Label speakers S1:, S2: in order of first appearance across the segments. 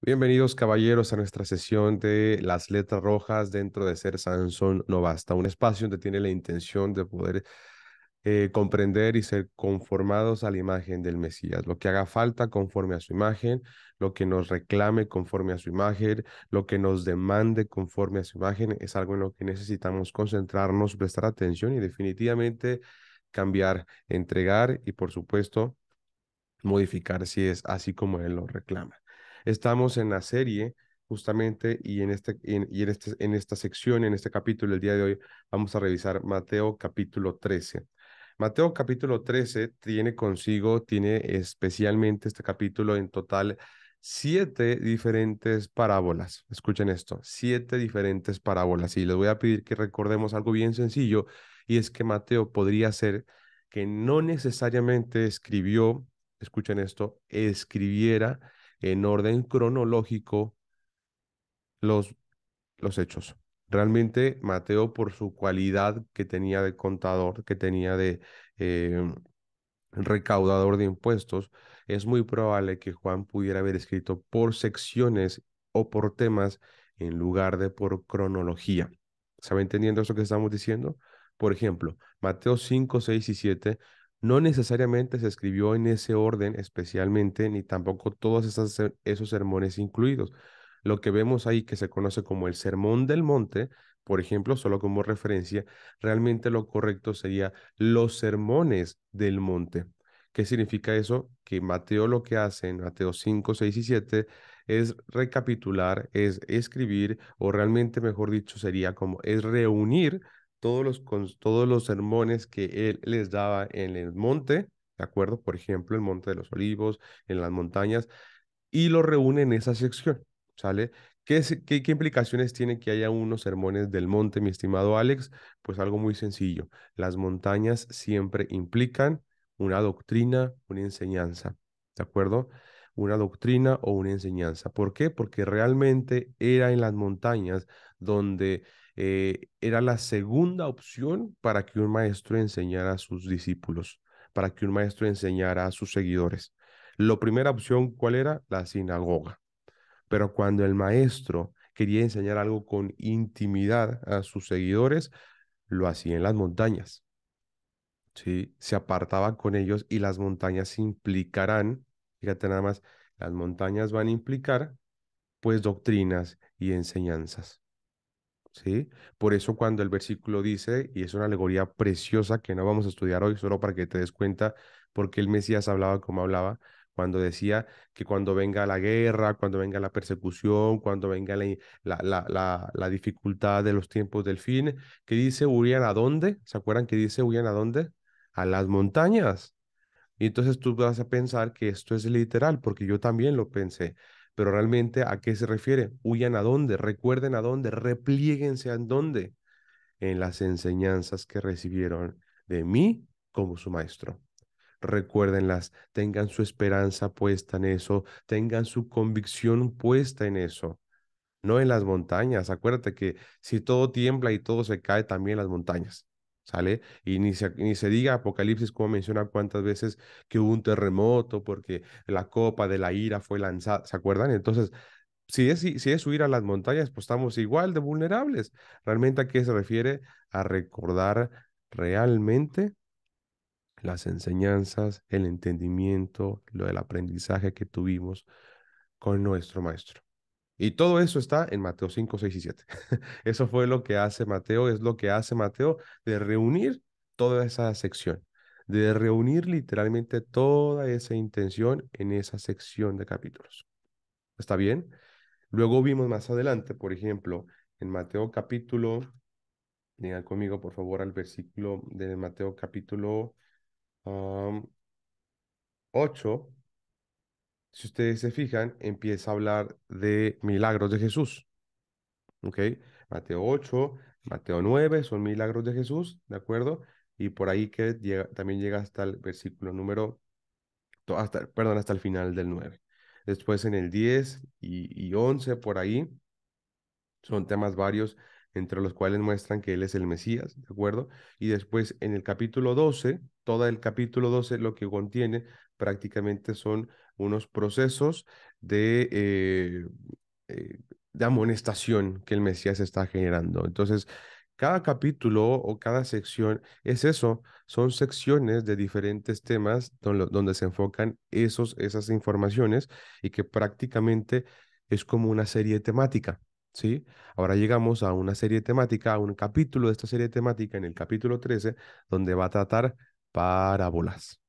S1: Bienvenidos, caballeros, a nuestra sesión de las letras rojas dentro de Ser Sansón No Basta, un espacio donde tiene la intención de poder comprender y ser conformados a la imagen del Mesías, lo que haga falta conforme a su imagen, lo que nos reclame conforme a su imagen, lo que nos demande conforme a su imagen, es algo en lo que necesitamos concentrarnos, prestar atención y definitivamente cambiar, entregar y, por supuesto, modificar si es así como él lo reclama. Estamos en la serie justamente y en esta sección, en este capítulo, el día de hoy, vamos a revisar Mateo capítulo 13. Mateo capítulo 13 tiene especialmente este capítulo en total 7 diferentes parábolas. Escuchen esto, 7 diferentes parábolas. Y les voy a pedir que recordemos algo bien sencillo, y es que Mateo podría ser que no necesariamente escribió, escuchen esto, escribiera en orden cronológico los, los hechos. Realmente Mateo, por su cualidad que tenía de contador, que tenía de recaudador de impuestos, es muy probable que Juan pudiera haber escrito por secciones o por temas en lugar de por cronología. ¿Sabe entendiendo eso que estamos diciendo? Por ejemplo, Mateo 5, 6 y 7 no necesariamente se escribió en ese orden especialmente, ni tampoco todos esos sermones incluidos. Lo que vemos ahí que se conoce como el Sermón del Monte, por ejemplo, solo como referencia, realmente lo correcto sería los sermones del monte. ¿Qué significa eso? Que Mateo lo que hace en Mateo 5, 6 y 7 es recapitular, es escribir, o realmente, mejor dicho, sería como es reunir todos los sermones que él les daba en el monte, ¿de acuerdo? Por ejemplo, el Monte de los Olivos, en las montañas, y lo reúne en esa sección, ¿sale? ¿Qué implicaciones tiene que haya unos sermones del monte, mi estimado Alex? Pues algo muy sencillo. Las montañas siempre implican una doctrina, una enseñanza, ¿de acuerdo? Una doctrina o una enseñanza. ¿Por qué? Porque realmente era en las montañas donde era la segunda opción para que un maestro enseñara a sus discípulos, para que un maestro enseñara a sus seguidores. La primera opción, ¿cuál era? La sinagoga. Pero cuando el maestro quería enseñar algo con intimidad a sus seguidores, lo hacía en las montañas, ¿sí? Se apartaba con ellos y las montañas implicarán, fíjate nada más, las montañas van a implicar, pues, doctrinas y enseñanzas. ¿Sí? Por eso cuando el versículo dice, y es una alegoría preciosa que no vamos a estudiar hoy, solo para que te des cuenta por qué el Mesías hablaba como hablaba, cuando decía que cuando venga la guerra, cuando venga la persecución, cuando venga la dificultad de los tiempos del fin, que dice, huyan a dónde, ¿se acuerdan que dice, huyan a dónde? A las montañas. Y entonces tú vas a pensar que esto es literal, porque yo también lo pensé. Pero realmente, ¿a qué se refiere? Huyan a dónde, recuerden a dónde, replíguense a dónde, en las enseñanzas que recibieron de mí como su maestro. Recuérdenlas, tengan su esperanza puesta en eso, tengan su convicción puesta en eso, no en las montañas. Acuérdate que si todo tiembla y todo se cae, también las montañas, ¿sale? Y ni se diga Apocalipsis, como menciona cuántas veces que hubo un terremoto porque la copa de la ira fue lanzada, ¿se acuerdan? Entonces, si es huir a las montañas, pues estamos igual de vulnerables. ¿Realmente a qué se refiere? A recordar realmente las enseñanzas, el entendimiento, lo del aprendizaje que tuvimos con nuestro maestro. Y todo eso está en Mateo 5, 6 y 7. Eso fue lo que hace Mateo, es lo que hace Mateo de reunir toda esa sección, de reunir literalmente toda esa intención en esa sección de capítulos. ¿Está bien? Luego vimos más adelante, por ejemplo, en Mateo capítulo, digan conmigo por favor al versículo de Mateo capítulo 8, si ustedes se fijan, empieza a hablar de milagros de Jesús. ¿Ok? Mateo 8, Mateo 9 son milagros de Jesús, ¿de acuerdo? Y por ahí que también llega hasta el versículo número, perdón, hasta el final del 9. Después en el 10 y 11 por ahí son temas varios entre los cuales muestran que Él es el Mesías, ¿de acuerdo? Y después en el capítulo 12, todo el capítulo 12 lo que contiene prácticamente son unos procesos de, eh, de amonestación que el Mesías está generando. Entonces, cada capítulo o cada sección es eso, son secciones de diferentes temas donde se enfocan esas informaciones y que prácticamente es como una serie temática, ¿sí? Ahora llegamos a una serie temática, a un capítulo de esta serie temática en el capítulo 13, donde va a tratar parábolas.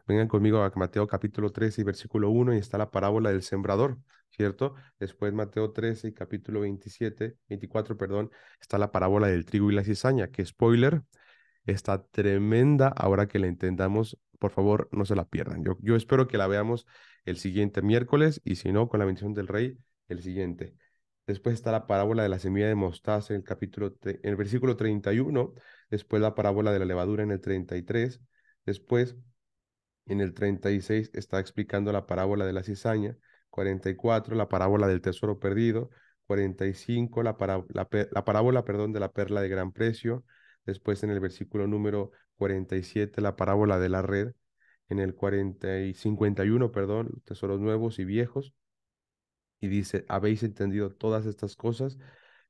S1: Vengan conmigo a Mateo capítulo 13 y versículo 1 y está la parábola del sembrador, ¿cierto? Después Mateo 13 y capítulo 24, perdón, está la parábola del trigo y la cizaña, que spoiler, está tremenda. Ahora que la entendamos, por favor, no se la pierdan. Yo espero que la veamos el siguiente miércoles y si no, con la bendición del rey, el siguiente. Después está la parábola de la semilla de mostaza en el en el versículo 31. Después la parábola de la levadura en el 33. Después, en el 36 está explicando la parábola de la cizaña. 44 la parábola del tesoro perdido. 45 la parábola, perdón, de la perla de gran precio. Después en el versículo número 47 la parábola de la red. En el 51 perdón, tesoros nuevos y viejos. Y dice, ¿habéis entendido todas estas cosas?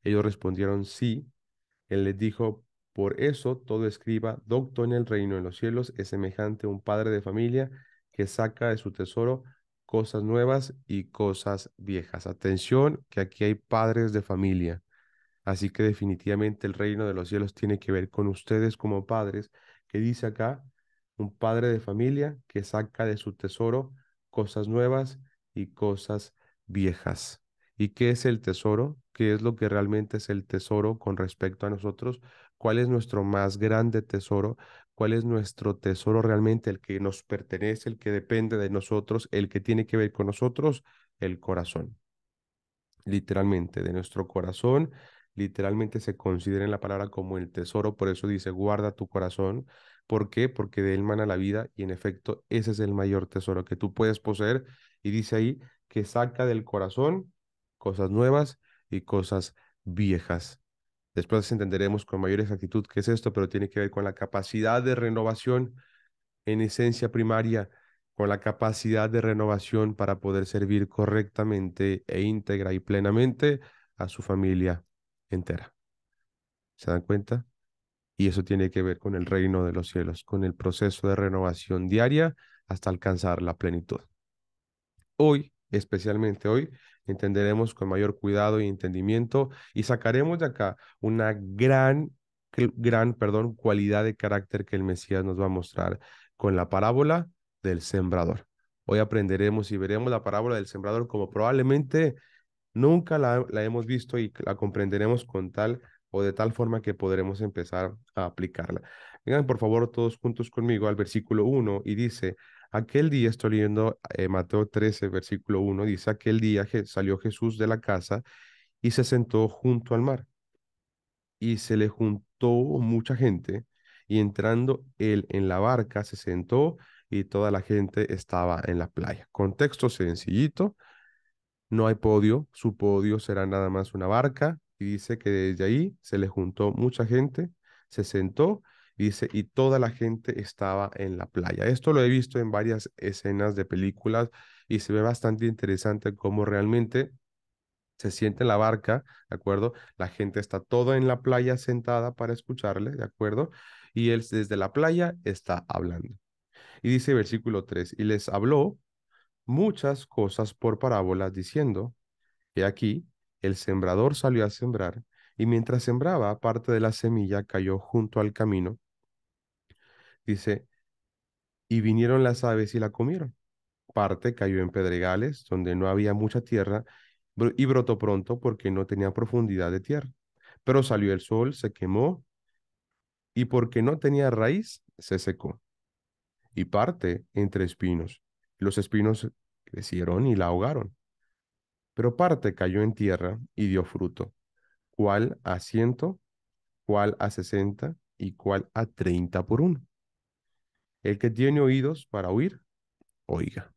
S1: Ellos respondieron, sí. Él les dijo, por eso todo escriba docto en el reino de los cielos es semejante a un padre de familia que saca de su tesoro cosas nuevas y cosas viejas. Atención, que aquí hay padres de familia. Así que definitivamente el reino de los cielos tiene que ver con ustedes como padres, que dice acá, un padre de familia que saca de su tesoro cosas nuevas y cosas viejas. ¿Y qué es el tesoro? ¿Qué es lo que realmente es el tesoro con respecto a nosotros? ¿Cuál es nuestro más grande tesoro? ¿Cuál es nuestro tesoro realmente, el que nos pertenece, el que depende de nosotros, el que tiene que ver con nosotros? El corazón, literalmente, de nuestro corazón, literalmente se considera en la palabra como el tesoro, por eso dice, guarda tu corazón. ¿Por qué? Porque de él mana la vida y en efecto ese es el mayor tesoro que tú puedes poseer y dice ahí que saca del corazón cosas nuevas y cosas viejas. Después entenderemos con mayor exactitud qué es esto, pero tiene que ver con la capacidad de renovación en esencia primaria, con la capacidad de renovación para poder servir correctamente e íntegra y plenamente a su familia entera. ¿Se dan cuenta? Y eso tiene que ver con el reino de los cielos, con el proceso de renovación diaria hasta alcanzar la plenitud. Hoy, especialmente hoy, entenderemos con mayor cuidado y entendimiento y sacaremos de acá una perdón, cualidad de carácter que el Mesías nos va a mostrar con la parábola del sembrador. Hoy aprenderemos y veremos la parábola del sembrador como probablemente nunca la hemos visto y la comprenderemos con tal o de tal forma que podremos empezar a aplicarla. Vengan por favor todos juntos conmigo al versículo 1 y dice, aquel día, estoy leyendo Mateo 13, versículo 1, dice, aquel día salió Jesús de la casa y se sentó junto al mar y se le juntó mucha gente y entrando él en la barca se sentó y toda la gente estaba en la playa. Contexto sencillito, no hay podio, su podio será nada más una barca y dice que desde ahí se le juntó mucha gente, se sentó y dice y toda la gente estaba en la playa. Esto lo he visto en varias escenas de películas y se ve bastante interesante cómo realmente se siente en la barca, ¿de acuerdo? La gente está toda en la playa sentada para escucharle, ¿de acuerdo? Y él desde la playa está hablando. Y dice versículo 3 y les habló muchas cosas por parábolas diciendo, he aquí, el sembrador salió a sembrar, y mientras sembraba, parte de la semilla cayó junto al camino. Dice, y vinieron las aves y la comieron. Parte cayó en pedregales, donde no había mucha tierra, y brotó pronto porque no tenía profundidad de tierra. Pero salió el sol, se quemó, y porque no tenía raíz, se secó. Y parte entre espinos. Los espinos crecieron y la ahogaron. Pero parte cayó en tierra y dio fruto, cuál a 100, cuál a 60 y cuál a 30 por uno. El que tiene oídos para oír, oiga.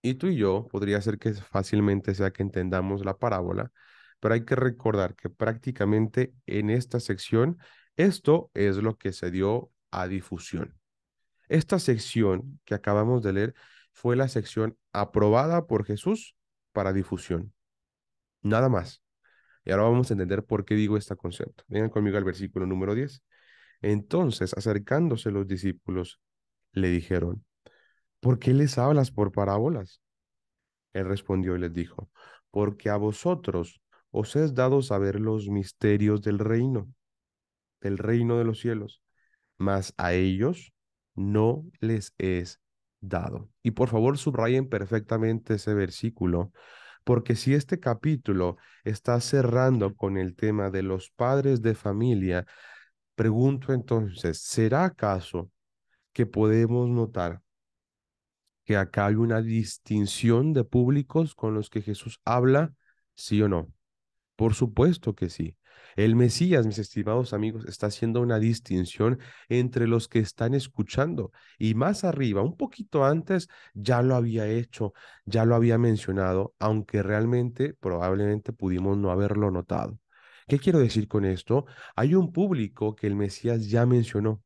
S1: Y tú y yo podría ser que fácilmente sea que entendamos la parábola, pero hay que recordar que prácticamente en esta sección esto es lo que se dio a difusión. Esta sección que acabamos de leer fue la sección aprobada por Jesús para difusión. Nada más. Y ahora vamos a entender por qué digo este concepto. Vengan conmigo al versículo número 10. Entonces, acercándose los discípulos, le dijeron, ¿por qué les hablas por parábolas? Él respondió y les dijo, porque a vosotros os es dado saber los misterios del reino de los cielos, mas a ellos no les es dado. Y por favor subrayen perfectamente ese versículo, porque si este capítulo está cerrando con el tema de los padres de familia, pregunto entonces, ¿será acaso que podemos notar que acá hay una distinción de públicos con los que Jesús habla, sí o no? Por supuesto que sí. El Mesías, mis estimados amigos, está haciendo una distinción entre los que están escuchando y más arriba, un poquito antes, ya lo había hecho, ya lo había mencionado, aunque realmente probablemente pudimos no haberlo notado. ¿Qué quiero decir con esto? Hay un público que el Mesías ya mencionó.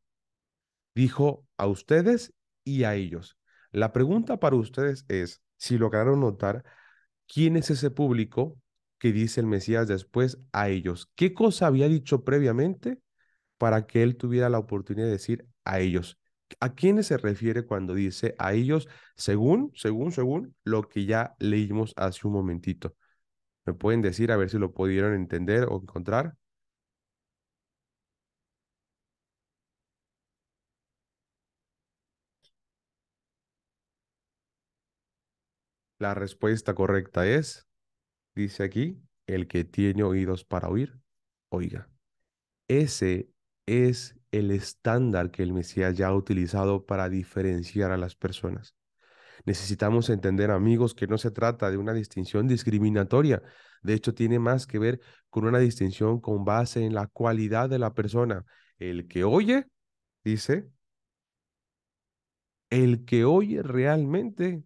S1: Dijo a ustedes y a ellos. La pregunta para ustedes es, si lograron notar, ¿quién es ese público que dice el Mesías después a ellos? ¿Qué cosa había dicho previamente para que él tuviera la oportunidad de decir a ellos? ¿A quiénes se refiere cuando dice a ellos según lo que ya leímos hace un momentito? ¿Me pueden decir a ver si lo pudieron entender o encontrar? La respuesta correcta es, dice aquí, el que tiene oídos para oír, oiga. Ese es el estándar que el Mesías ya ha utilizado para diferenciar a las personas. Necesitamos entender, amigos, que no se trata de una distinción discriminatoria. De hecho, tiene más que ver con una distinción con base en la cualidad de la persona. El que oye, dice, el que oye realmente,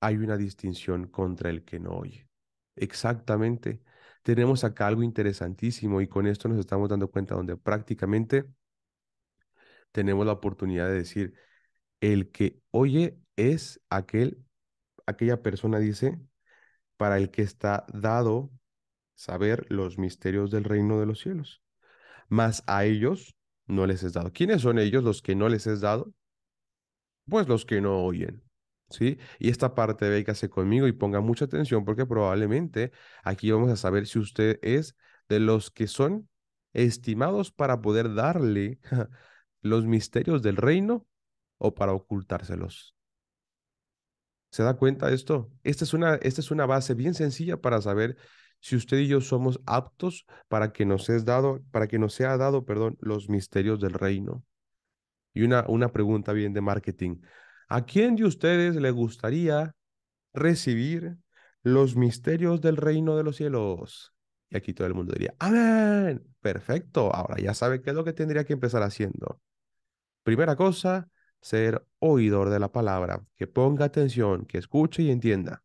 S1: hay una distinción contra el que no oye. Exactamente. Tenemos acá algo interesantísimo y con esto nos estamos dando cuenta donde prácticamente tenemos la oportunidad de decir, el que oye es aquella persona, dice, para el que está dado saber los misterios del reino de los cielos. Mas a ellos no les es dado. ¿Quiénes son ellos los que no les es dado? Pues los que no oyen. ¿Sí? Y esta parte véngase conmigo y ponga mucha atención porque probablemente aquí vamos a saber si usted es de los que son estimados para poder darle los misterios del reino o para ocultárselos. ¿Se da cuenta de esto? Esta es una base bien sencilla para saber si usted y yo somos aptos para que nos es dado, para que nos sea dado, perdón, los misterios del reino. Y una pregunta bien de marketing. ¿A quién de ustedes le gustaría recibir los misterios del reino de los cielos? Y aquí todo el mundo diría, amén. Perfecto. Ahora ya sabe qué es lo que tendría que empezar haciendo. Primera cosa, ser oidor de la palabra, que ponga atención, que escuche y entienda.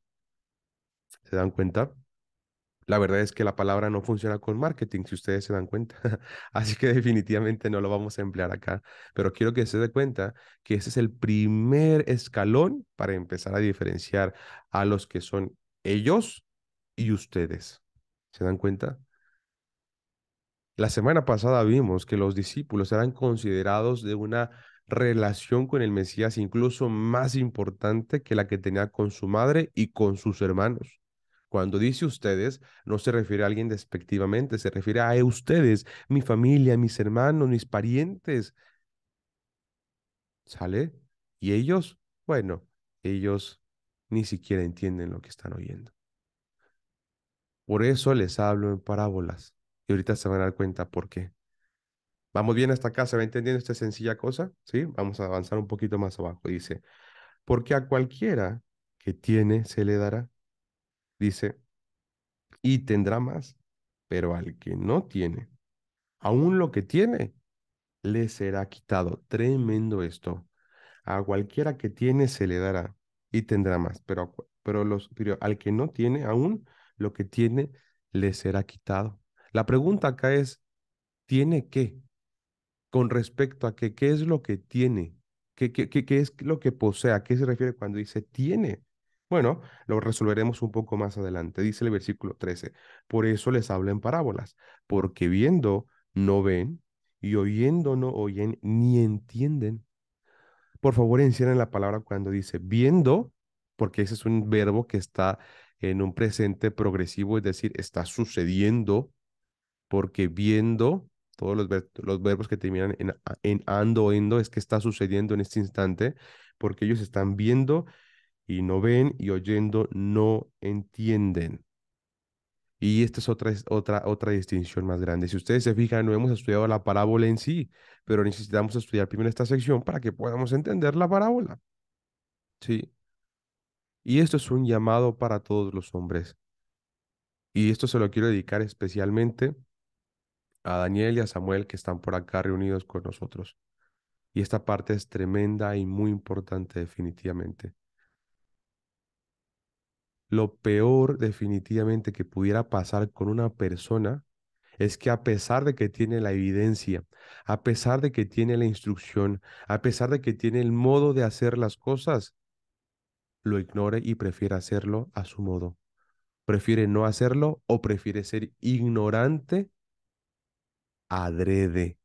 S1: ¿Se dan cuenta? La verdad es que la palabra no funciona con marketing, si ustedes se dan cuenta. Así que definitivamente no lo vamos a emplear acá. Pero quiero que se dé cuenta que ese es el primer escalón para empezar a diferenciar a los que son ellos y ustedes. ¿Se dan cuenta? La semana pasada vimos que los discípulos eran considerados de una relación con el Mesías incluso más importante que la que tenía con su madre y con sus hermanos. Cuando dice ustedes, no se refiere a alguien despectivamente, se refiere a ustedes, mi familia, mis hermanos, mis parientes, ¿sale? Y ellos, bueno, ellos ni siquiera entienden lo que están oyendo. Por eso les hablo en parábolas. Y ahorita se van a dar cuenta por qué. ¿Vamos bien hasta acá? ¿Se va entendiendo esta sencilla cosa? ¿Sí? Vamos a avanzar un poquito más abajo. Dice, porque a cualquiera que tiene se le dará, dice, y tendrá más, pero al que no tiene, aún lo que tiene, le será quitado. Tremendo esto. A cualquiera que tiene se le dará y tendrá más, pero al que no tiene, aún lo que tiene, le será quitado. La pregunta acá es, ¿tiene qué? Con respecto a que, ¿qué es lo que tiene? ¿Qué es lo que posee? ¿A qué se refiere cuando dice tiene? Bueno, lo resolveremos un poco más adelante. Dice el versículo 13. Por eso les hablo en parábolas, porque viendo no ven y oyendo no oyen ni entienden. Por favor, encierren la palabra cuando dice viendo, porque ese es un verbo que está en un presente progresivo, es decir, está sucediendo, porque viendo, todos los verbos que terminan en ando o endo, es que está sucediendo en este instante, porque ellos están viendo y no ven y oyendo no entienden. Y esta es otra distinción más grande. Si ustedes se fijan, no hemos estudiado la parábola en sí, pero necesitamos estudiar primero esta sección para que podamos entender la parábola. Sí. Y esto es un llamado para todos los hombres. Y esto se lo quiero dedicar especialmente a Daniel y a Samuel que están por acá reunidos con nosotros. Y esta parte es tremenda y muy importante definitivamente. Lo peor definitivamente que pudiera pasar con una persona es que a pesar de que tiene la evidencia, a pesar de que tiene la instrucción, a pesar de que tiene el modo de hacer las cosas, lo ignore y prefiere hacerlo a su modo. Prefiere no hacerlo o prefiere ser ignorante adrede,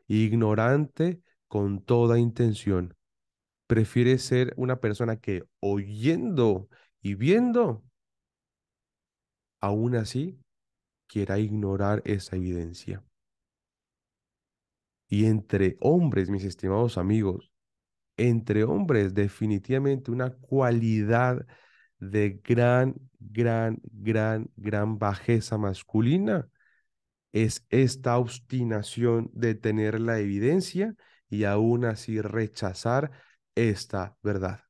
S1: ignorante con toda intención. Prefiere ser una persona que oyendo y viendo, aún así, quiera ignorar esa evidencia. Y entre hombres, mis estimados amigos, entre hombres, definitivamente una cualidad de gran bajeza masculina es esta obstinación de tener la evidencia y aún así rechazar esta verdad.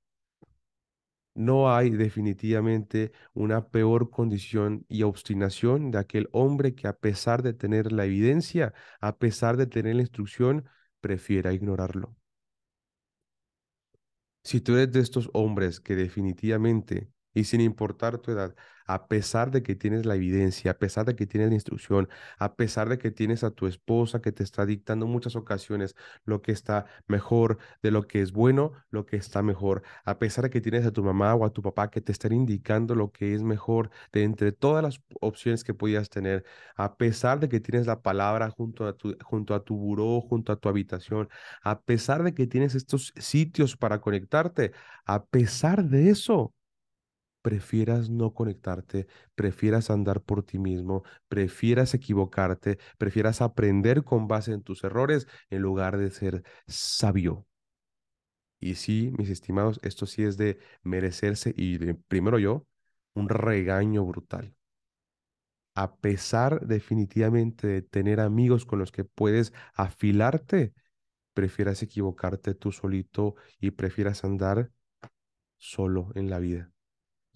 S1: No hay definitivamente una peor condición y obstinación de aquel hombre que a pesar de tener la evidencia, a pesar de tener la instrucción, prefiera ignorarlo. Si tú eres de estos hombres que definitivamente, y sin importar tu edad, a pesar de que tienes la evidencia, a pesar de que tienes la instrucción, a pesar de que tienes a tu esposa que te está dictando en muchas ocasiones lo que está mejor, de lo que es bueno, lo que está mejor, a pesar de que tienes a tu mamá o a tu papá que te están indicando lo que es mejor de entre todas las opciones que podías tener, a pesar de que tienes la palabra junto a tu buró, junto a tu habitación, a pesar de que tienes estos sitios para conectarte, a pesar de eso, prefieras no conectarte, prefieras andar por ti mismo, prefieras equivocarte, prefieras aprender con base en tus errores en lugar de ser sabio. Y sí, mis estimados, esto sí es de merecerse y primero yo, un regaño brutal. A pesar definitivamente de tener amigos con los que puedes afilarte, prefieras equivocarte tú solito y prefieras andar solo en la vida.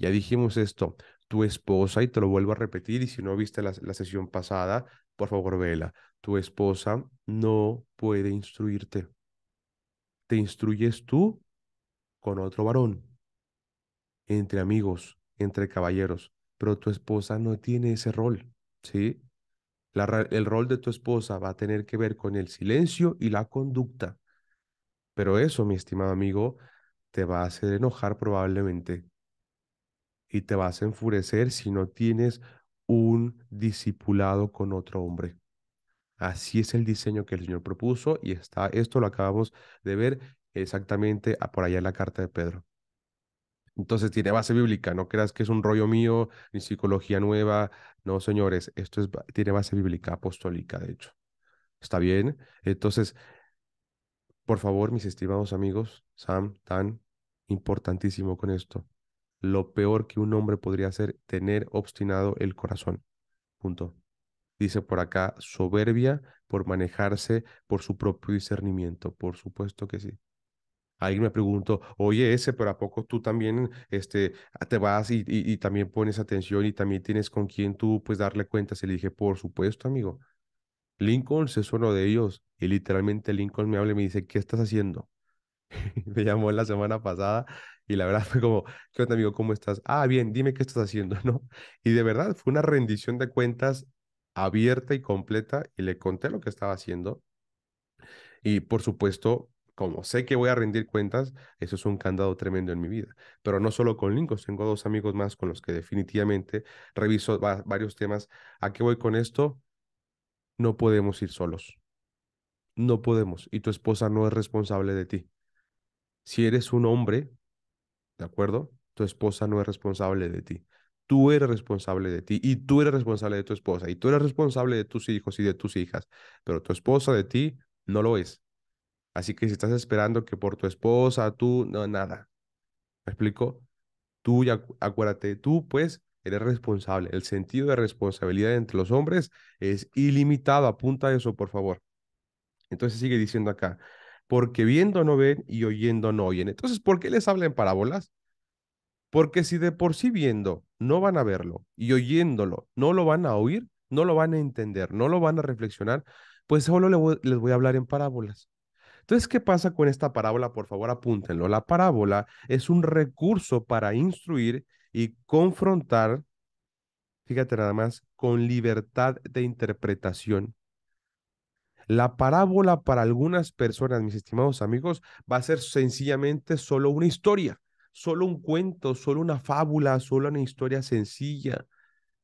S1: Ya dijimos esto, tu esposa, y te lo vuelvo a repetir, y si no viste la sesión pasada, por favor vela, tu esposa no puede instruirte. Te instruyes tú con otro varón, entre amigos, entre caballeros, pero tu esposa no tiene ese rol, ¿sí? El rol de tu esposa va a tener que ver con el silencio y la conducta. Pero eso, mi estimado amigo, te va a hacer enojar probablemente y te vas a enfurecer si no tienes un discipulado con otro hombre. Así es el diseño que el Señor propuso y esto lo acabamos de ver exactamente por allá en la carta de Pedro. Entonces tiene base bíblica, no creas que es un rollo mío ni psicología nueva. No, señores, esto tiene base bíblica apostólica, de hecho. ¿Está bien? Entonces, por favor, mis estimados amigos, Sam, tan importantísimo con esto. Lo peor que un hombre podría hacer, tener obstinado el corazón. Punto. Dice por acá, soberbia por manejarse por su propio discernimiento. Por supuesto que sí. Alguien me preguntó, oye, pero ¿a poco tú también te vas y también pones atención y también tienes con quién tú pues darle cuentas? Y le dije, por supuesto, amigo. Lincoln es uno de ellos. Y literalmente Lincoln me habla y me dice, ¿qué estás haciendo? Me llamó la semana pasada y la verdad fue como, ¿qué onda, amigo? ¿Cómo estás? Ah, bien, dime qué estás haciendo, ¿no? Y de verdad fue una rendición de cuentas abierta y completa y le conté lo que estaba haciendo. Y por supuesto, como sé que voy a rendir cuentas, eso es un candado tremendo en mi vida. Pero no solo con Lincoln, tengo dos amigos más con los que definitivamente reviso varios temas. ¿A qué voy con esto? No podemos ir solos. No podemos. Y tu esposa no es responsable de ti. Si eres un hombre, ¿de acuerdo? Tu esposa no es responsable de ti. Tú eres responsable de ti y tú eres responsable de tu esposa y tú eres responsable de tus hijos y de tus hijas, pero tu esposa de ti no lo es. Así que si estás esperando que por tu esposa, tú, no, nada. ¿Me explico? Tú ya, acuérdate, tú pues eres responsable. El sentido de responsabilidad entre los hombres es ilimitado. Apunta eso, por favor. Entonces sigue diciendo acá, porque viendo no ven y oyendo no oyen. Entonces, ¿por qué les habla en parábolas? Porque si de por sí viendo no van a verlo y oyéndolo no lo van a oír, no lo van a entender, no lo van a reflexionar, pues solo les voy a hablar en parábolas. Entonces, ¿qué pasa con esta parábola? Por favor, apúntenlo. La parábola es un recurso para instruir y confrontar, fíjate nada más, con libertad de interpretación. La parábola para algunas personas, mis estimados amigos, va a ser sencillamente solo una historia, solo un cuento, solo una fábula, solo una historia sencilla.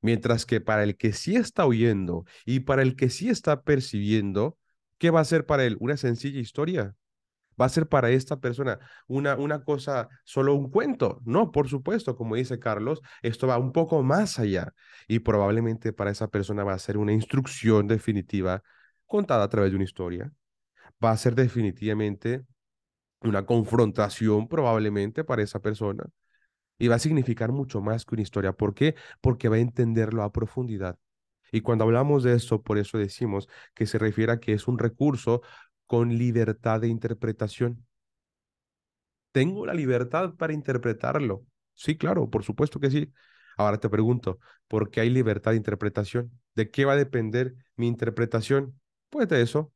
S1: Mientras que para el que sí está oyendo y para el que sí está percibiendo, ¿qué va a ser para él? Una sencilla historia. Va a ser para esta persona una cosa, solo un cuento. No, por supuesto, como dice Carlos, esto va un poco más allá y probablemente para esa persona va a ser una instrucción definitiva contada a través de una historia. Va a ser definitivamente una confrontación probablemente para esa persona y va a significar mucho más que una historia. ¿Por qué? Porque va a entenderlo a profundidad. Y cuando hablamos de esto, por eso decimos que se refiere a que es un recurso con libertad de interpretación. Tengo la libertad para interpretarlo. Sí, claro, por supuesto que sí. Ahora te pregunto, ¿por qué hay libertad de interpretación? ¿De qué va a depender mi interpretación? Pues de eso,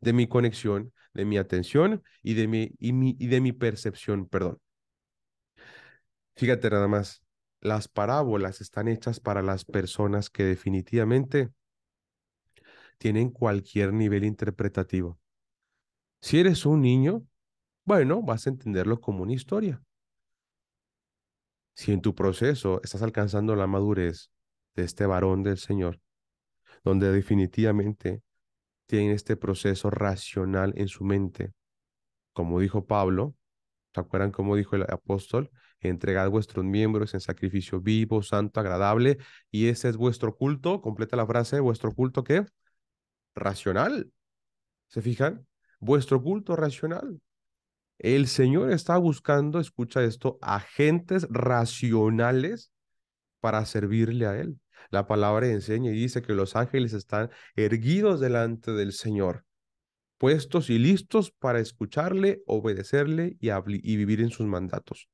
S1: de mi conexión, de mi atención y de mi percepción, perdón. Fíjate nada más, las parábolas están hechas para las personas que definitivamente tienen cualquier nivel interpretativo. Si eres un niño, bueno, vas a entenderlo como una historia. Si en tu proceso estás alcanzando la madurez de este varón del Señor, donde definitivamente tiene este proceso racional en su mente, como dijo Pablo, ¿se acuerdan cómo dijo el apóstol? Entregad vuestros miembros en sacrificio vivo, santo, agradable, y ese es vuestro culto. Completa la frase, ¿vuestro culto qué? Racional. ¿Se fijan? Vuestro culto racional. El Señor está buscando, escucha esto, agentes racionales para servirle a Él. La palabra enseña y dice que los ángeles están erguidos delante del Señor, puestos y listos para escucharle, obedecerle y vivir en sus mandatos.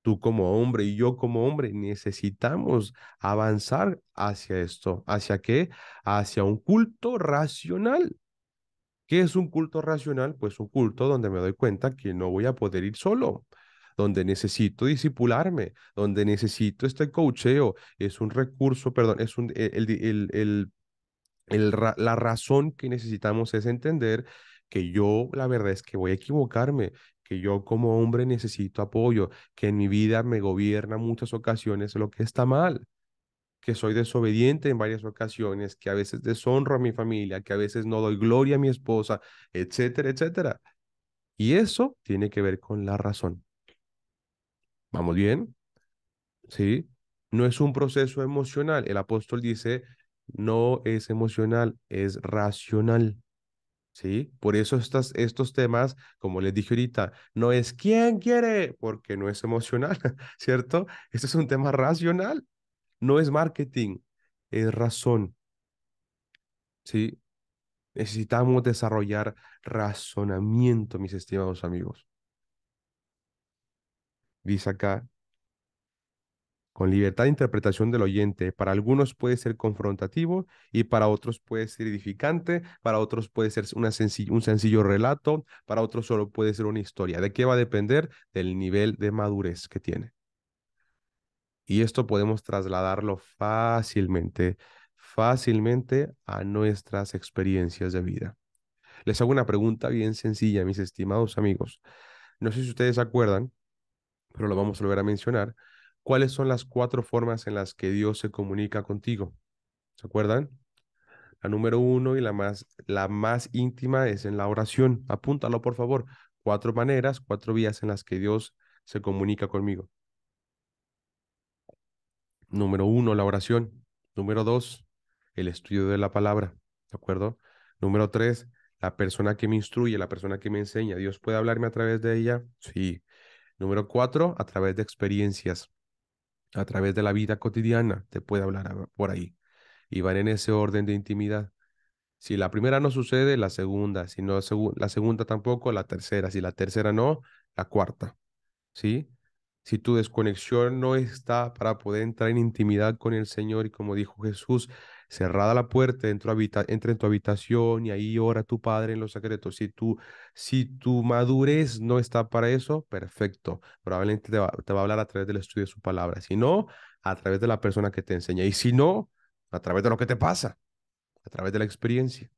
S1: Tú como hombre y yo como hombre necesitamos avanzar hacia esto. ¿Hacia qué? Hacia un culto racional. ¿Qué es un culto racional? Pues un culto donde me doy cuenta que no voy a poder ir solo, donde necesito disipularme, donde necesito este coacheo. Es un recurso, perdón, es un, la razón que necesitamos es entender que yo, la verdad es que voy a equivocarme, que yo como hombre necesito apoyo, que en mi vida me gobierna muchas ocasiones lo que está mal, que soy desobediente en varias ocasiones, que a veces deshonro a mi familia, que a veces no doy gloria a mi esposa, etcétera, etcétera. Y eso tiene que ver con la razón. ¿Vamos bien? ¿Sí? No es un proceso emocional. El apóstol dice, no es emocional, es racional. ¿Sí? Por eso estos temas, como les dije ahorita, no es quién quiere, porque no es emocional, ¿cierto? Este es un tema racional, no es marketing, es razón, ¿sí? Necesitamos desarrollar razonamiento, mis estimados amigos. Dice acá, con libertad de interpretación del oyente, para algunos puede ser confrontativo y para otros puede ser edificante, para otros puede ser un sencillo relato, para otros solo puede ser una historia. ¿De qué va a depender? Del nivel de madurez que tiene. Y esto podemos trasladarlo fácilmente, fácilmente a nuestras experiencias de vida. Les hago una pregunta bien sencilla, mis estimados amigos. No sé si ustedes se acuerdan, pero lo vamos a volver a mencionar. ¿Cuáles son las cuatro formas en las que Dios se comunica contigo? ¿Se acuerdan? La número uno y la más íntima es en la oración. Apúntalo, por favor. Cuatro maneras, cuatro vías en las que Dios se comunica conmigo. Número uno, la oración. Número dos, el estudio de la palabra. ¿De acuerdo? Número tres, la persona que me instruye, la persona que me enseña. ¿Dios puede hablarme a través de ella? Sí. Número cuatro, a través de experiencias, a través de la vida cotidiana, te puede hablar por ahí. Y van en ese orden de intimidad. Si la primera no sucede, la segunda. Si no, la segunda tampoco, la tercera. Si la tercera no, la cuarta. ¿Sí? Si tu desconexión no está para poder entrar en intimidad con el Señor y como dijo Jesús, cerrada la puerta, entra en tu habitación y ahí ora tu Padre en los secretos. Si tu madurez no está para eso, perfecto. Probablemente te va a hablar a través del estudio de su palabra. Si no, a través de la persona que te enseña. Y si no, a través de lo que te pasa, a través de la experiencia.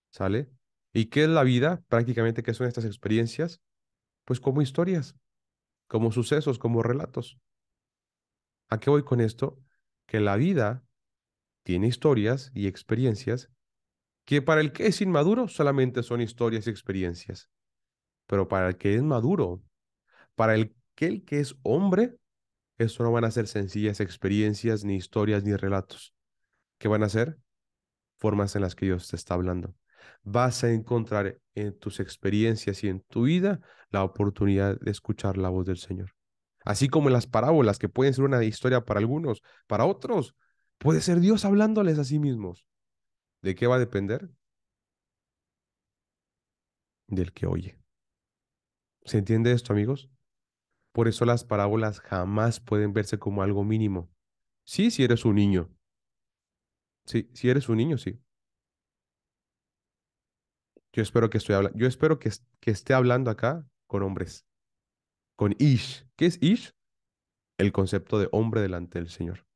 S1: ¿Sale? ¿Y qué es la vida? Prácticamente, ¿qué son estas experiencias? Pues como historias, como sucesos, como relatos. ¿A qué voy con esto? Que la vida tiene historias y experiencias que para el que es inmaduro solamente son historias y experiencias, pero para el que es maduro, para el que es hombre, eso no van a ser sencillas experiencias, ni historias, ni relatos. ¿Qué van a ser? Formas en las que Dios te está hablando. Vas a encontrar en tus experiencias y en tu vida la oportunidad de escuchar la voz del Señor. Así como en las parábolas, que pueden ser una historia para algunos, para otros, puede ser Dios hablándoles a sí mismos. ¿De qué va a depender? Del que oye. ¿Se entiende esto, amigos? Por eso las parábolas jamás pueden verse como algo mínimo. Sí, si eres un niño. Sí, si eres un niño, sí. Yo espero que esté hablando acá con hombres, con Ish. ¿Qué es Ish? El concepto de hombre delante del Señor.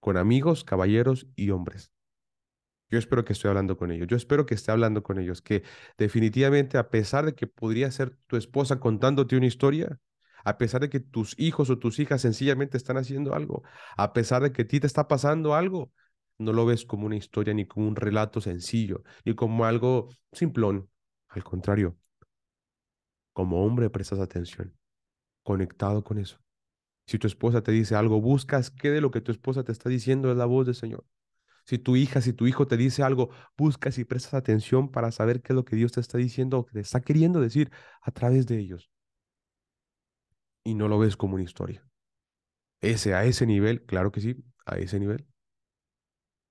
S1: Con amigos, caballeros y hombres. Yo espero que estoy hablando con ellos. Yo espero que esté hablando con ellos. Que definitivamente, a pesar de que podría ser tu esposa contándote una historia, a pesar de que tus hijos o tus hijas sencillamente están haciendo algo, a pesar de que a ti te está pasando algo, no lo ves como una historia ni como un relato sencillo, ni como algo simplón. Al contrario, como hombre prestas atención, conectado con eso. Si tu esposa te dice algo, buscas qué de lo que tu esposa te está diciendo es la voz del Señor. Si tu hija, si tu hijo te dice algo, buscas y prestas atención para saber qué es lo que Dios te está diciendo o que te está queriendo decir a través de ellos. Y no lo ves como una historia. A ese nivel, claro que sí, a ese nivel.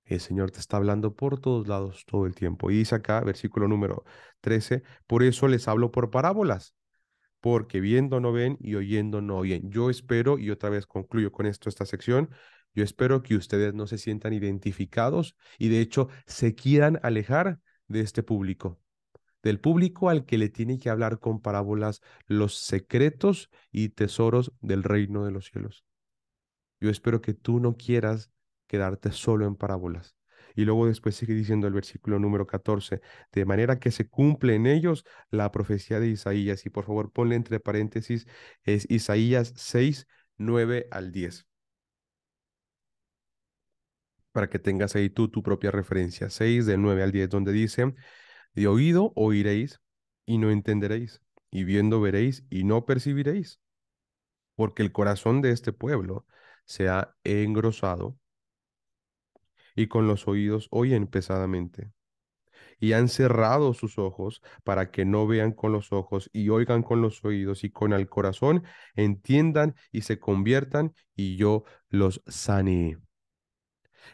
S1: El Señor te está hablando por todos lados todo el tiempo. Y dice acá, versículo número 13, por eso les hablo por parábolas, porque viendo no ven y oyendo no oyen. Yo espero, y otra vez concluyo con esto esta sección, yo espero que ustedes no se sientan identificados y de hecho se quieran alejar de este público, del público al que le tiene que hablar con parábolas los secretos y tesoros del reino de los cielos. Yo espero que tú no quieras quedarte solo en parábolas. Y luego después sigue diciendo el versículo número 14, de manera que se cumple en ellos la profecía de Isaías. Y por favor ponle entre paréntesis, es Isaías 6 9 al 10 para que tengas ahí tú tu propia referencia. 6 del 9 al 10 donde dice, de oído oiréis y no entenderéis, y viendo veréis y no percibiréis, porque el corazón de este pueblo se ha engrosado y con los oídos oyen pesadamente, y han cerrado sus ojos para que no vean con los ojos y oigan con los oídos y con el corazón entiendan y se conviertan y yo los saneé.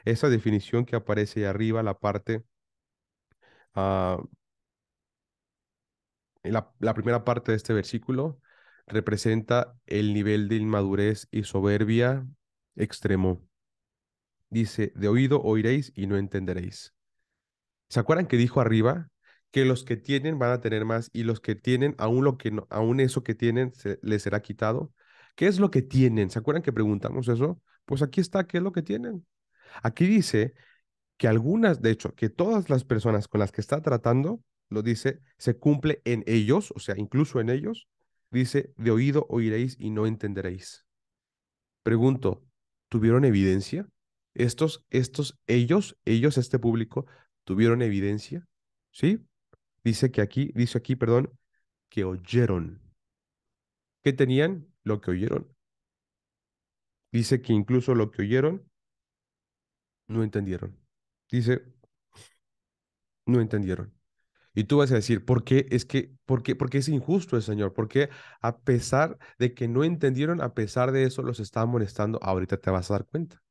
S1: Esa definición que aparece ahí arriba, la parte, ah, la primera parte de este versículo, representa el nivel de inmadurez y soberbia extremo. Dice, de oído oiréis y no entenderéis. ¿Se acuerdan que dijo arriba que los que tienen van a tener más y los que tienen, aún lo que no, aún eso que tienen les será quitado? ¿Qué es lo que tienen? ¿Se acuerdan que preguntamos eso? Pues aquí está, ¿qué es lo que tienen? Aquí dice que algunas, de hecho, que todas las personas con las que está tratando, lo dice, se cumple en ellos, o sea, incluso en ellos, dice, de oído oiréis y no entenderéis. Pregunto, ¿tuvieron evidencia? Ellos, este público, ¿tuvieron evidencia? ¿Sí? Dice aquí, perdón, que oyeron. ¿Qué tenían? Lo que oyeron. Dice que incluso lo que oyeron no entendieron. Dice, no entendieron. Y tú vas a decir, ¿por qué? ¿Por qué es injusto el Señor? ¿Por qué a pesar de que no entendieron, a pesar de eso los está molestando? Ahorita te vas a dar cuenta.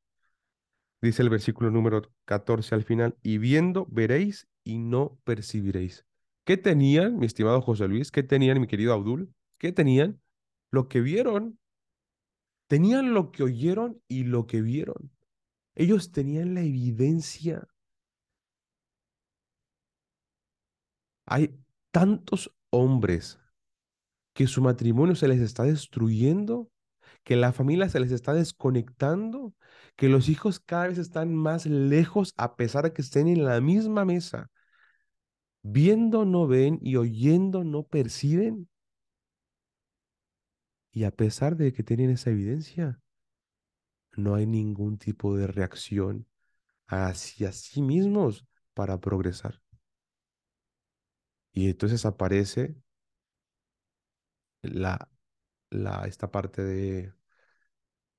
S1: Dice el versículo número 14 al final, y viendo veréis y no percibiréis. ¿Qué tenían, mi estimado José Luis? ¿Qué tenían, mi querido Abdul? ¿Qué tenían? Lo que vieron. Tenían lo que oyeron y lo que vieron. Ellos tenían la evidencia. Hay tantos hombres que su matrimonio se les está destruyendo, que la familia se les está desconectando, que los hijos cada vez están más lejos a pesar de que estén en la misma mesa. Viendo no ven y oyendo no perciben. Y a pesar de que tienen esa evidencia, no hay ningún tipo de reacción hacia sí mismos para progresar. Y entonces aparece la, esta parte de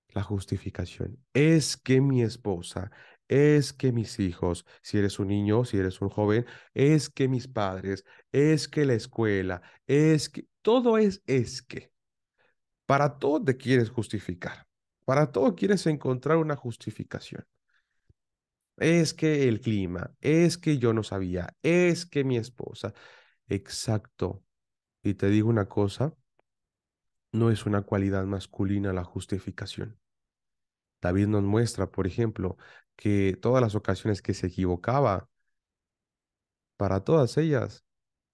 S1: la justificación. Es que mi esposa, es que mis hijos, si eres un niño, si eres un joven, es que mis padres, es que la escuela, es que todo es que. Para todo te quieres justificar. Para todo quieres encontrar una justificación. Es que el clima, es que yo no sabía, es que mi esposa. Exacto. Y te digo una cosa, no es una cualidad masculina la justificación. David nos muestra, por ejemplo, que todas las ocasiones que se equivocaba, para todas ellas,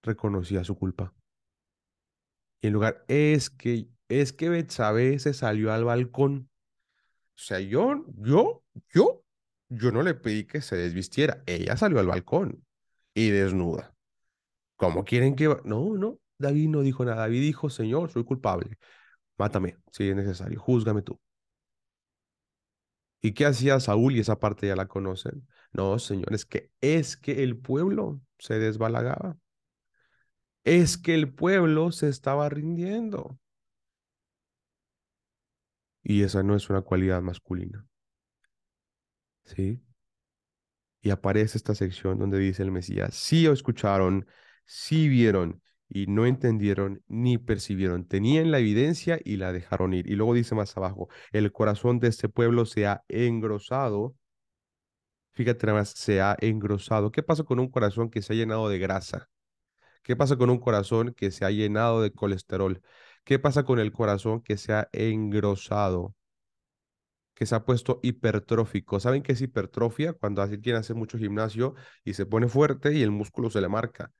S1: reconocía su culpa. Y en lugar, es que Betsabé se salió al balcón. O sea, yo no le pedí que se desvistiera. Ella salió al balcón y desnuda. ¿Cómo quieren que No, no. David no dijo nada. David dijo, Señor, soy culpable. Mátame si es necesario. Júzgame tú. ¿Y qué hacía Saúl? Y esa parte ya la conocen. No, Señor, es que el pueblo se desbalagaba. Es que el pueblo se estaba rindiendo. Y esa no es una cualidad masculina. ¿Sí? Y aparece esta sección donde dice el Mesías, sí escucharon, sí vieron y no entendieron ni percibieron. Tenían la evidencia y la dejaron ir. Y luego dice más abajo, el corazón de este pueblo se ha engrosado. Fíjate nada más, se ha engrosado. ¿Qué pasa con un corazón que se ha llenado de grasa? ¿Qué pasa con un corazón que se ha llenado de colesterol? ¿Qué pasa con el corazón que se ha engrosado? Que se ha puesto hipertrófico. ¿Saben qué es hipertrofia? Cuando alguien hace mucho gimnasio y se pone fuerte y el músculo se le marca.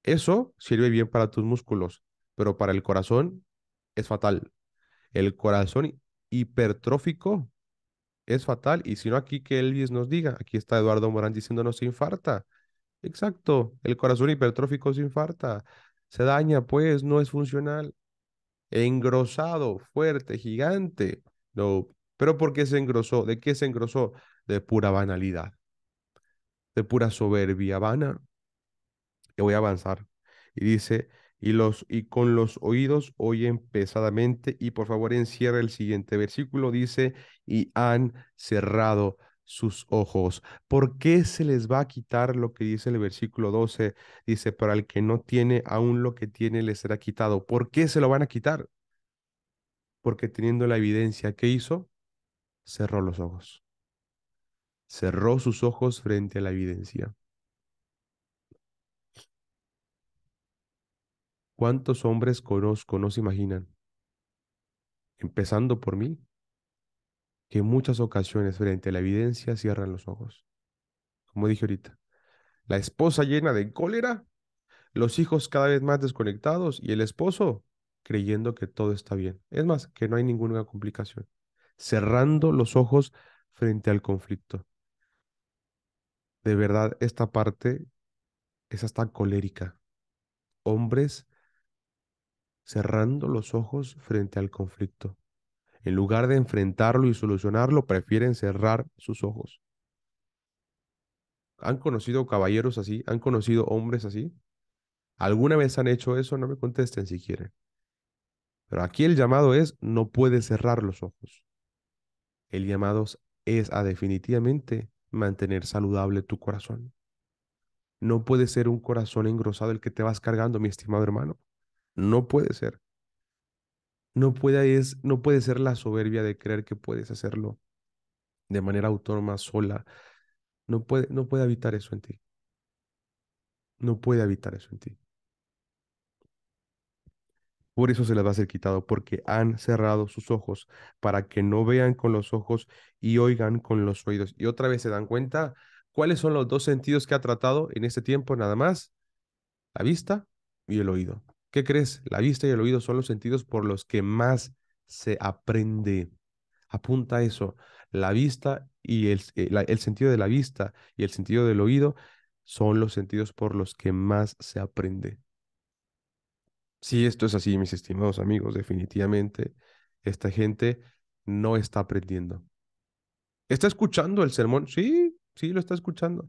S1: Eso sirve bien para tus músculos, pero para el corazón es fatal. El corazón hipertrófico es fatal. Y si no, aquí que Elvis nos diga. Aquí está Eduardo Morán diciéndonos se infarta. Exacto. El corazón hipertrófico se infarta. Se daña, pues, no es funcional. Engrosado, fuerte, gigante. No, pero ¿por qué se engrosó? ¿De qué se engrosó? De pura banalidad, de pura soberbia vana. Y voy a avanzar. Y dice, y con los oídos oyen pesadamente. Y por favor encierra el siguiente versículo. Dice, y han cerrado sus ojos. ¿Por qué se les va a quitar lo que dice el versículo 12? Dice, para el que no tiene, aún lo que tiene le será quitado. ¿Por qué se lo van a quitar? Porque teniendo la evidencia, ¿qué hizo? Cerró los ojos. Cerró sus ojos frente a la evidencia. ¿Cuántos hombres conozco, no se imaginan, empezando por mí, que en muchas ocasiones frente a la evidencia cierran los ojos? Como dije ahorita, la esposa llena de cólera, los hijos cada vez más desconectados y el esposo creyendo que todo está bien. Es más, que no hay ninguna complicación. Cerrando los ojos frente al conflicto. De verdad, esta parte es hasta colérica. Hombres cerrando los ojos frente al conflicto. En lugar de enfrentarlo y solucionarlo, prefieren cerrar sus ojos. ¿Han conocido caballeros así? ¿Han conocido hombres así? ¿Alguna vez han hecho eso? No me contesten si quieren. Pero aquí el llamado es, no puedes cerrar los ojos. El llamado es a definitivamente mantener saludable tu corazón. No puede ser un corazón engrosado el que te vas cargando, mi estimado hermano. No puede ser. No puede ser la soberbia de creer que puedes hacerlo de manera autónoma, sola. No puede habitar eso en ti. No puede habitar eso en ti. Por eso se les va a ser quitado, porque han cerrado sus ojos para que no vean con los ojos y oigan con los oídos. Y otra vez se dan cuenta cuáles son los dos sentidos que ha tratado en este tiempo nada más, la vista y el oído. ¿Qué crees? La vista y el oído son los sentidos por los que más se aprende. Apunta a eso. La vista y el sentido de la vista y el sentido del oído son los sentidos por los que más se aprende. Sí, esto es así, mis estimados amigos, definitivamente esta gente no está aprendiendo. ¿Está escuchando el sermón? Sí, sí, lo está escuchando.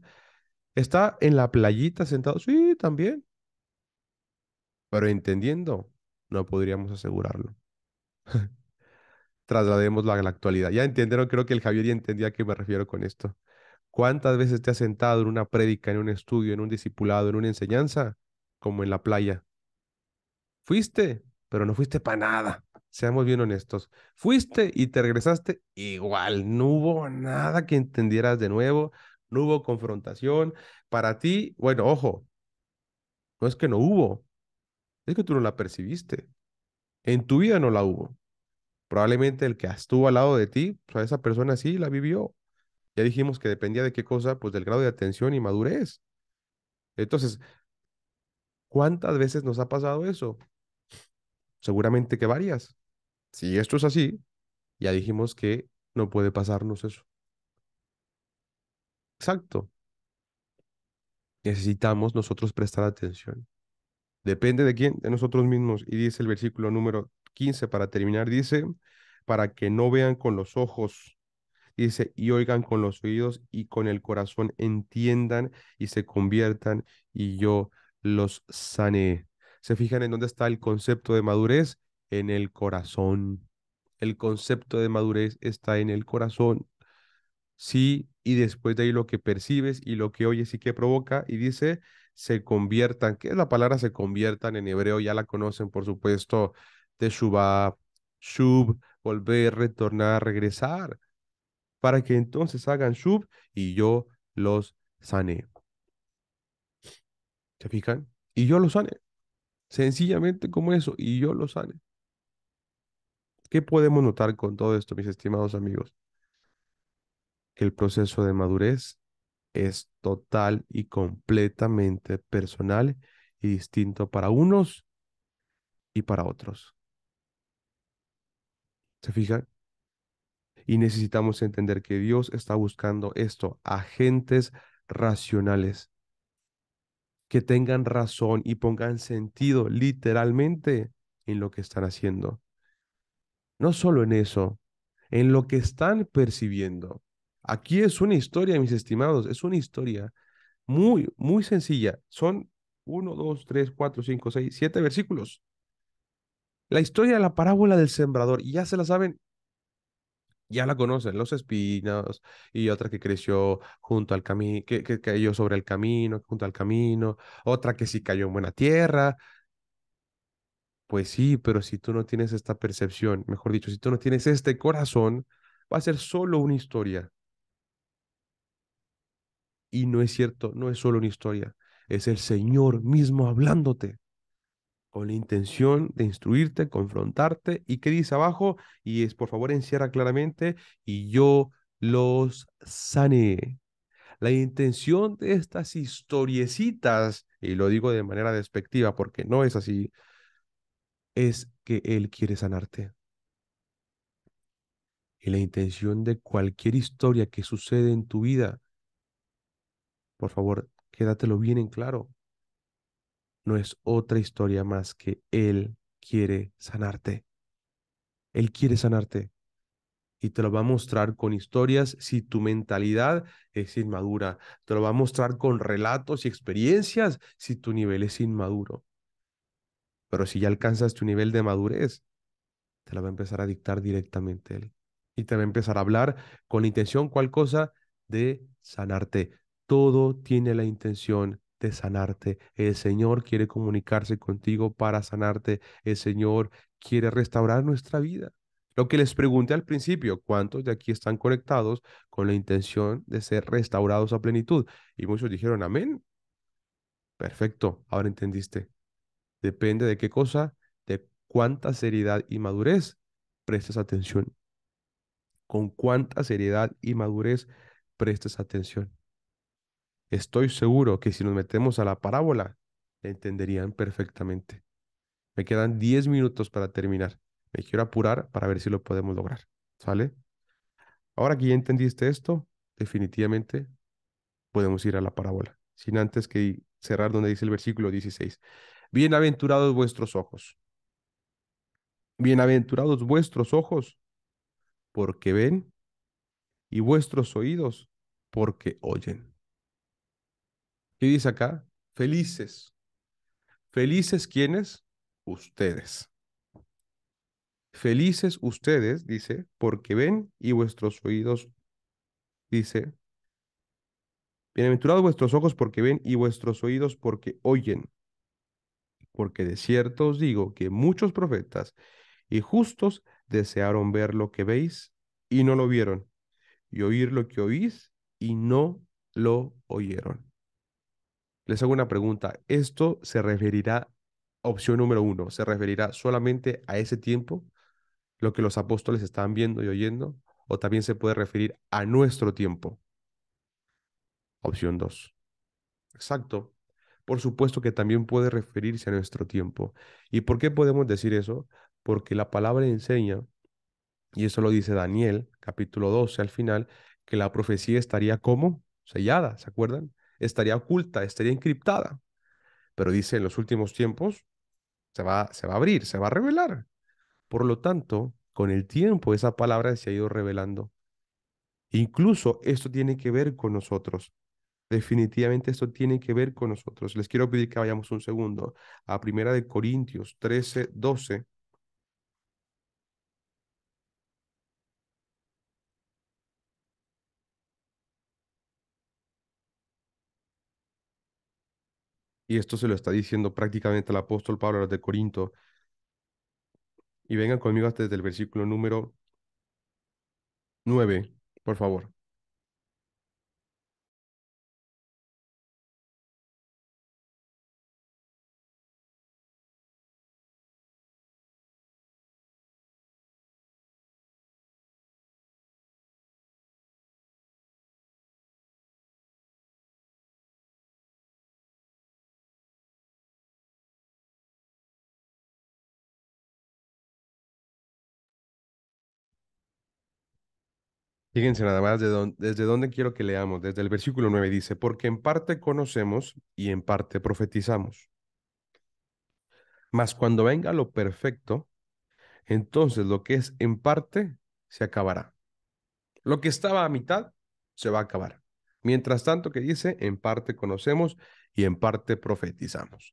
S1: ¿Está en la playita sentado? Sí, también. Pero entendiendo, no podríamos asegurarlo. Trasladémoslo a la actualidad. Ya entendieron, creo que el Javier ya entendía a qué me refiero con esto. ¿Cuántas veces te has sentado en una prédica, en un estudio, en un discipulado, en una enseñanza, como en la playa? Fuiste, pero no fuiste para nada. Seamos bien honestos. Fuiste y te regresaste igual. No hubo nada que entendieras de nuevo. No hubo confrontación. Para ti, bueno, ojo, no es que no hubo, es que tú no la percibiste. En tu vida no la hubo. Probablemente el que estuvo al lado de ti, pues a esa persona sí la vivió. Ya dijimos que dependía de qué cosa, pues del grado de atención y madurez. Entonces, ¿cuántas veces nos ha pasado eso? Seguramente que varias. Si esto es así, ya dijimos que no puede pasarnos eso. Exacto. Necesitamos nosotros prestar atención. Depende de quién, de nosotros mismos. Y dice el versículo número 15 para terminar, dice, para que no vean con los ojos, dice, y oigan con los oídos y con el corazón entiendan y se conviertan y yo los sané. ¿Se fijan en dónde está el concepto de madurez? En el corazón. El concepto de madurez está en el corazón. Sí, y después de ahí lo que percibes y lo que oyes y que provoca, y dice, se conviertan. ¿Qué es la palabra se conviertan en hebreo? Ya la conocen, por supuesto, teshuvah, shub, volver, retornar, regresar, para que entonces hagan shub y yo los sane. ¿Se fijan? Y yo los sane. Sencillamente como eso, y yo los sane. ¿Qué podemos notar con todo esto, mis estimados amigos? Que el proceso de madurez es total y completamente personal y distinto para unos y para otros. ¿Se fijan? Y necesitamos entender que Dios está buscando esto, agentes racionales, que tengan razón y pongan sentido literalmente en lo que están haciendo. No solo en eso, en lo que están percibiendo. Aquí es una historia, mis estimados, es una historia muy, muy sencilla. Son uno, dos, tres, cuatro, cinco, seis, siete versículos. La historia de la parábola del sembrador, y ya se la saben, ya la conocen, los espinos, y otra que creció junto al camino, que cayó sobre el camino, junto al camino, otra que sí cayó en buena tierra. Pues sí, pero si tú no tienes esta percepción, mejor dicho, si tú no tienes este corazón, va a ser solo una historia. Y no es cierto, no es solo una historia, es el Señor mismo hablándote, con la intención de instruirte, confrontarte. ¿Y qué dice abajo? Y es, por favor, encierra claramente, y yo los sané. La intención de estas historiecitas, y lo digo de manera despectiva porque no es así, es que Él quiere sanarte. Y la intención de cualquier historia que sucede en tu vida por favor, quédatelo bien en claro. No es otra historia más que Él quiere sanarte. Él quiere sanarte y te lo va a mostrar con historias si tu mentalidad es inmadura. Te lo va a mostrar con relatos y experiencias si tu nivel es inmaduro. Pero si ya alcanzas tu nivel de madurez, te lo va a empezar a dictar directamente Él. Y te va a empezar a hablar con la intención, ¿cuál cosa? De sanarte. Todo tiene la intención de sanarte. El Señor quiere comunicarse contigo para sanarte. El Señor quiere restaurar nuestra vida. Lo que les pregunté al principio, ¿cuántos de aquí están conectados con la intención de ser restaurados a plenitud? Y muchos dijeron, amén. Perfecto, ahora entendiste. Depende de qué cosa, de cuánta seriedad y madurez prestes atención. Con cuánta seriedad y madurez prestes atención. Estoy seguro que si nos metemos a la parábola, la entenderían perfectamente. Me quedan 10 minutos para terminar. Me quiero apurar para ver si lo podemos lograr. ¿Sale? Ahora que ya entendiste esto, definitivamente podemos ir a la parábola. Sin antes que cerrar donde dice el versículo 16. Bienaventurados vuestros ojos. Bienaventurados vuestros ojos, porque ven, y vuestros oídos, porque oyen. ¿Qué dice acá? Felices. ¿Felices quiénes? Ustedes. Felices ustedes, dice, porque ven y vuestros oídos, dice, bienaventurados vuestros ojos porque ven y vuestros oídos porque oyen. Porque de cierto os digo que muchos profetas y justos desearon ver lo que veis y no lo vieron, y oír lo que oís y no lo oyeron. Les hago una pregunta. ¿Esto se referirá, opción número uno, se referirá solamente a ese tiempo, lo que los apóstoles estaban viendo y oyendo, o también se puede referir a nuestro tiempo? Opción dos. Exacto. Por supuesto que también puede referirse a nuestro tiempo. ¿Y por qué podemos decir eso? Porque la palabra enseña, y eso lo dice Daniel, capítulo 12 al final, que la profecía estaría como sellada, ¿se acuerdan? Estaría oculta, estaría encriptada. Pero dice en los últimos tiempos se va a abrir, se va a revelar. Por lo tanto, con el tiempo esa palabra se ha ido revelando. Incluso esto tiene que ver con nosotros. Definitivamente esto tiene que ver con nosotros. Les quiero pedir que vayamos un segundo a Primera de Corintios 13:12. Y esto se lo está diciendo prácticamente el apóstol Pablo a los de Corinto. Y vengan conmigo hasta desde el versículo número 9, por favor. Fíjense nada más desde dónde quiero que leamos. Desde el versículo 9 dice, porque en parte conocemos y en parte profetizamos. Mas cuando venga lo perfecto, entonces lo que es en parte se acabará. Lo que estaba a mitad se va a acabar. Mientras tanto, que dice, en parte conocemos y en parte profetizamos.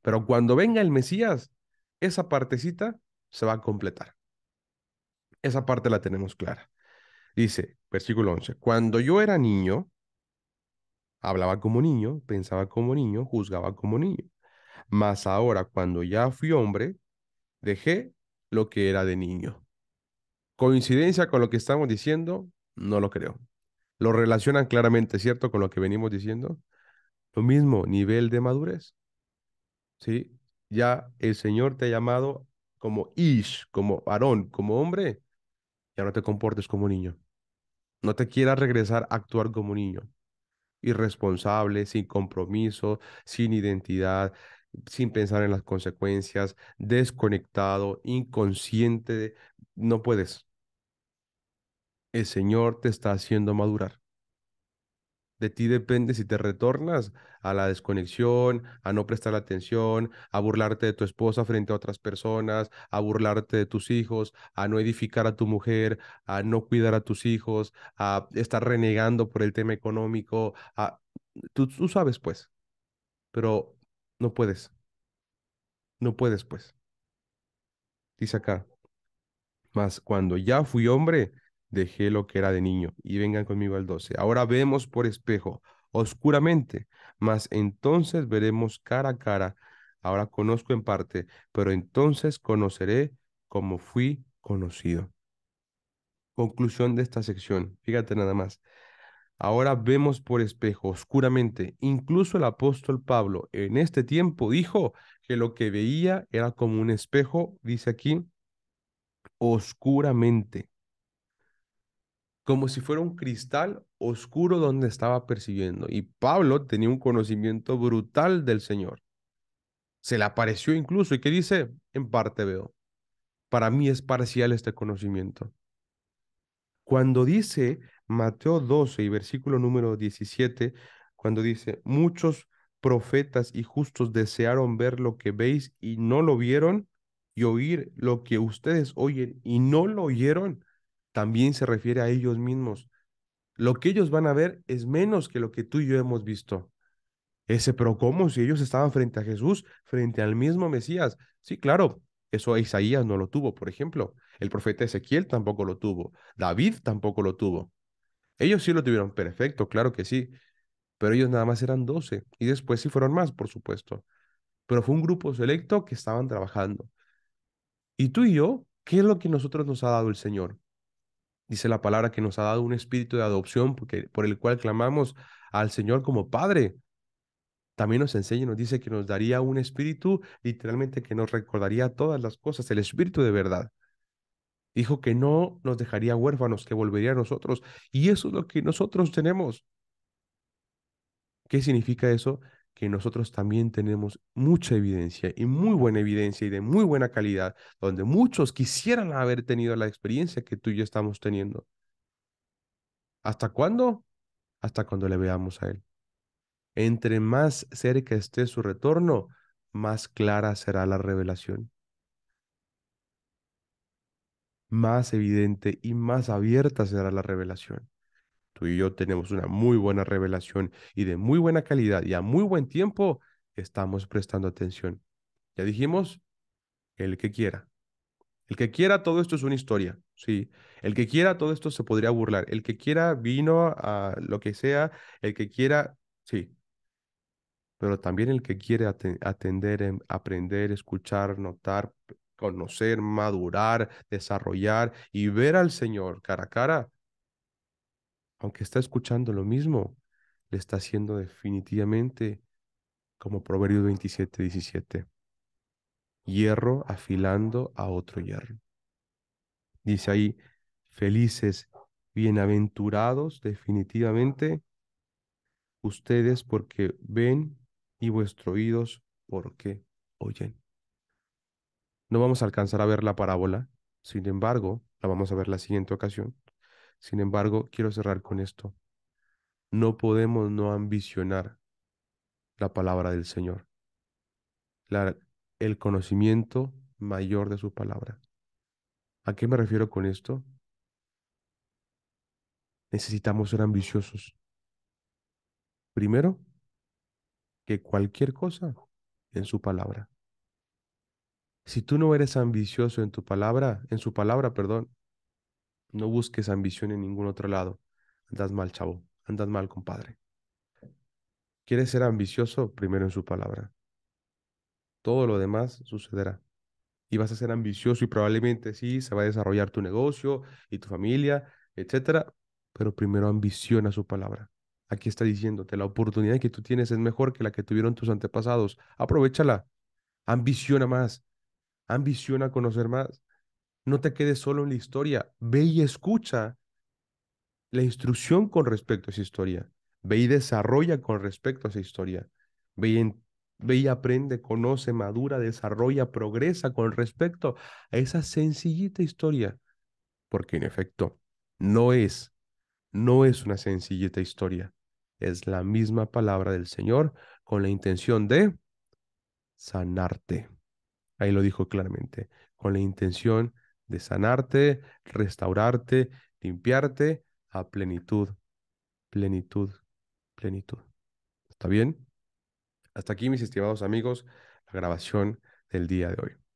S1: Pero cuando venga el Mesías, esa partecita se va a completar. Esa parte la tenemos clara. Dice, versículo 11, cuando yo era niño, hablaba como niño, pensaba como niño, juzgaba como niño. Mas ahora, cuando ya fui hombre, dejé lo que era de niño. ¿Coincidencia con lo que estamos diciendo? No lo creo. Lo relacionan claramente, ¿cierto? Con lo que venimos diciendo. Lo mismo, nivel de madurez, ¿sí? Ya el Señor te ha llamado como Ish, como varón, como hombre. Ya no te comportes como niño. No te quieras regresar a actuar como niño. Irresponsable, sin compromiso, sin identidad, sin pensar en las consecuencias, desconectado, inconsciente. No puedes. El Señor te está haciendo madurar. De ti depende si te retornas a la desconexión, a no prestar atención, a burlarte de tu esposa frente a otras personas, a burlarte de tus hijos, a no edificar a tu mujer, a no cuidar a tus hijos, a estar renegando por el tema económico. Tú sabes, pues, pero no puedes, no puedes, pues. Dice acá. Mas cuando ya fui hombre, dejé lo que era de niño. Y vengan conmigo al 12. Ahora vemos por espejo, oscuramente, mas entonces veremos cara a cara. Ahora conozco en parte, pero entonces conoceré como fui conocido. Conclusión de esta sección. Fíjate nada más. Ahora vemos por espejo, oscuramente. Incluso el apóstol Pablo en este tiempo dijo que lo que veía era como un espejo, dice aquí, oscuramente, como si fuera un cristal oscuro donde estaba percibiendo. Y Pablo tenía un conocimiento brutal del Señor. Se le apareció incluso. ¿Y qué dice? En parte veo. Para mí es parcial este conocimiento. Cuando dice Mateo 12 y versículo número 17, cuando dice, muchos profetas y justos desearon ver lo que veis y no lo vieron, y oír lo que ustedes oyen y no lo oyeron, también se refiere a ellos mismos. Lo que ellos van a ver es menos que lo que tú y yo hemos visto. Pero ¿cómo? Si ellos estaban frente a Jesús, frente al mismo Mesías. Sí, claro, eso Isaías no lo tuvo, por ejemplo. El profeta Ezequiel tampoco lo tuvo. David tampoco lo tuvo. Ellos sí lo tuvieron perfecto, claro que sí, pero ellos nada más eran 12 y después sí fueron más, por supuesto. Pero fue un grupo selecto que estaban trabajando. ¿Y tú y yo? ¿Qué es lo que nosotros nos ha dado el Señor? Dice la palabra que nos ha dado un espíritu de adopción por el cual clamamos al Señor como Padre. También nos enseña y nos dice que nos daría un espíritu literalmente que nos recordaría todas las cosas, el espíritu de verdad. Dijo que no nos dejaría huérfanos, que volvería a nosotros. Y eso es lo que nosotros tenemos. ¿Qué significa eso? Que nosotros también tenemos mucha evidencia y muy buena evidencia y de muy buena calidad, donde muchos quisieran haber tenido la experiencia que tú y yo estamos teniendo. ¿Hasta cuándo? Hasta cuando le veamos a Él. Entre más cerca esté su retorno, más clara será la revelación, más evidente y más abierta será la revelación. Tú y yo tenemos una muy buena revelación y de muy buena calidad y a muy buen tiempo estamos prestando atención. Ya dijimos, el que quiera. El que quiera, todo esto es una historia, sí. El que quiera, todo esto se podría burlar. El que quiera, vino a lo que sea. El que quiera, sí. Pero también el que quiere atender, aprender, escuchar, notar, conocer, madurar, desarrollar y ver al Señor cara a cara, aunque está escuchando lo mismo, le está haciendo definitivamente como Proverbios 27:17, hierro afilando a otro hierro. Dice ahí, felices, bienaventurados definitivamente ustedes porque ven y vuestros oídos porque oyen. No vamos a alcanzar a ver la parábola, sin embargo, la vamos a ver la siguiente ocasión. Sin embargo, quiero cerrar con esto. No podemos no ambicionar la palabra del Señor, la- el conocimiento mayor de su palabra. ¿A qué me refiero con esto? Necesitamos ser ambiciosos. Primero, que cualquier cosa en su palabra. Si tú no eres ambicioso en tu palabra, en su palabra, perdón, no busques ambición en ningún otro lado. Andas mal, chavo. Andas mal, compadre. ¿Quieres ser ambicioso? Primero en su palabra. Todo lo demás sucederá. Y vas a ser ambicioso y probablemente sí, se va a desarrollar tu negocio y tu familia, etcétera. Pero primero ambiciona su palabra. Aquí está diciéndote, la oportunidad que tú tienes es mejor que la que tuvieron tus antepasados. Aprovéchala. Ambiciona más. Ambiciona a conocer más. No te quedes solo en la historia. Ve y escucha la instrucción con respecto a esa historia. Ve y desarrolla con respecto a esa historia. Ve y, ve y aprende, conoce, madura, desarrolla, progresa con respecto a esa sencillita historia. Porque en efecto, no es, no es una sencillita historia. Es la misma palabra del Señor con la intención de sanarte. Ahí lo dijo claramente, con la intención de sanarte, restaurarte, limpiarte a plenitud, plenitud, plenitud. ¿Está bien? Hasta aquí, mis estimados amigos, la grabación del día de hoy.